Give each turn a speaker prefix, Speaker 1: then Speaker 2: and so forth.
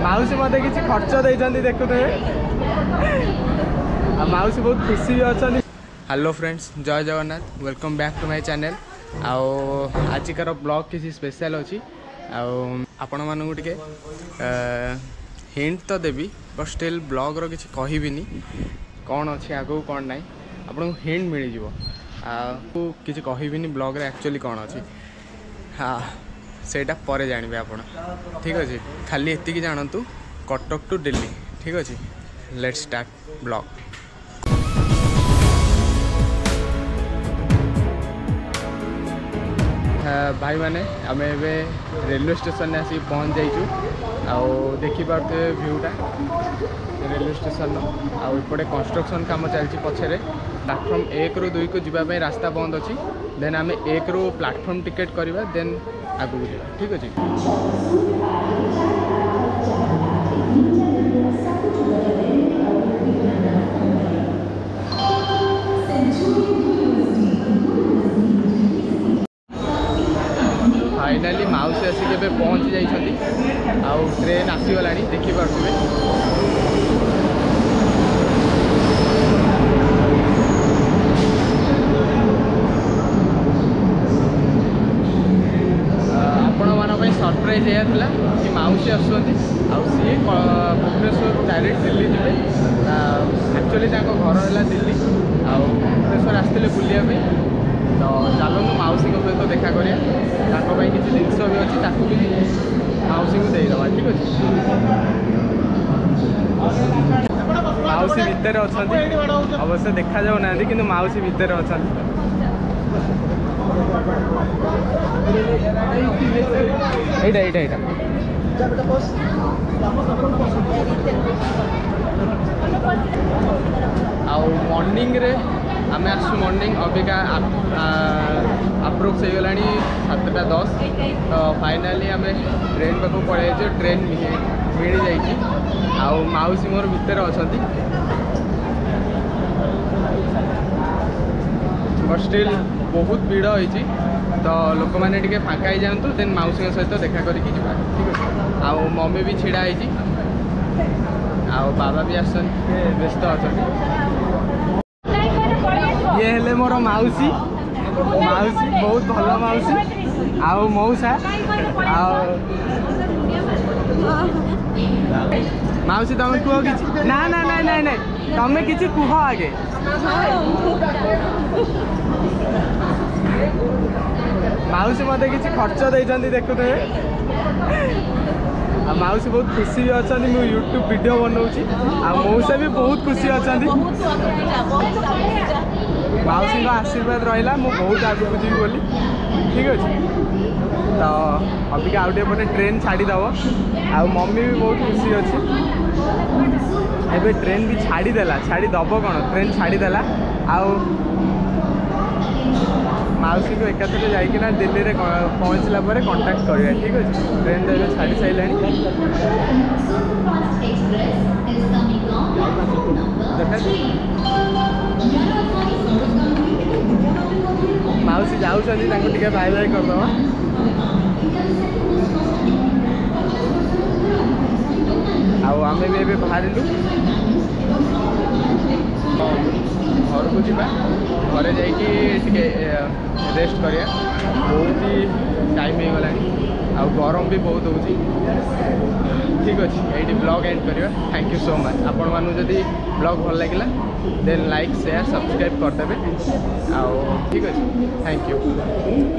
Speaker 1: माउसी मत किसी खर्च देते देखुए माउसी बहुत खुशी भी अच्छा। हेलो फ्रेंड्स, जय Jagannath, welcome back to my channel. आजिकार ब्लॉग किसी स्पेशल अच्छी आपण मानू टे हिंट तो देवी बट स्टिल ब्लॉग रो किसी कहबिनी कौन अच्छी आगू कौन ना आपको हिंट मिल जाव किसी कहबिनी ब्लॉग रे एक्चुअली कौन अच्छी। हाँ सेटा परे जानबे आपण, ठीक अच्छे। खाली एतिकी जानतु कटक टू दिल्ली, ठीक अच्छे। Let's start blog. भाई मैंने आम एवं रेलवे स्टेशन आसिक पहुँच जाइचु। आउ देखी पारे व्यूटा रेलवे स्टेशन आउपटे कंस्ट्रक्शन काम चलती पछरे। प्लाटफर्म 1 रू 2 को जीवाई रास्ता बंद अच्छी। देन आम 1 रू प्लाटफर्म टिकेट करवा, देन आगू जा, ठीक अच्छे। फाइनाली माउसी आसिक पहुँची जाइछंती। आउ ट्रेन आसीगला देखी पारे। सरप्राइज यह था कि माउसी आसुँच सी भुवनेश्वर डायरेक्ट दिल्ली जी। एक्चुअली घर है दिल्ली आउ भुवनेश्वर आसते बुलायापी। तो चलू माउसी सहित देखा करा किसी जिनस भी अच्छी भी माउसी को देदेवा, ठीक अच्छे। माउसी भितर अच्छा अवश्य देखा जाऊना कि माउसी भितर अच्छा। मॉर्निंग रे आम आसु मॉर्निंग अबिका अप्रोक्स होगा 7:10। तो फाइनाली आम ट्रेन पाक पड़े। ट्रेन मिल जा माउसी मोर भितर अच्छा बट स्टिल बहुत भीड़ होती। तो लोक मैंने टे फाँका ही जातु, देन माउसी सहित देखा करके जा, ठीक है। आउ मम्मी भी छिड़ा है, आउ बाबा भी आस व्यस्त अच्छा। ये हेले मोर माउसी बहुत भल माउसी आउ मौसा माउसी तुम कह कि ना ना ना ना ना तुम कि कह आगे। माउसी मत किसी खर्च देते देखुए माउसी बहुत खुशी भी अच्छा। मु यूट्यूब वीडियो बनाऊँगी मौसा भी बहुत खुशी अच्छा। माउसी का आशीर्वाद रहा मु बहुत आगे जी बोली, ठीक अच्छे। तो अभी आउटे पटे ट्रेन छाड़ीदेव आ मम्मी भी बहुत खुशी अच्छी। एबे ट्रेन भी छाड़ीदेला, छाड़ीदब कौन ट्रेन छाड़ीदेला। आउ माउसी को एकाथरे जाइकिना दिल्ली रे पहुँचला पर कांटेक्ट करिया, ठीक अच्छे। ट्रेन तो छाड़ी सारे माउसी जाऊँगी टे बाय बाय करदे। आम भी बाहरलु घर को जा, घरे जाइए रेस्ट करिया। बहुत ही टाइम हो गला आ गरम भी बहुत हो, ठीक अच्छे। ये ब्लॉग एंड करिया। Thank you so much. आपण मानू जदि ब्लॉग भल लगिला देन लाइक शेयर सब्सक्राइब करदे, ठीक अच्छे। Thank you.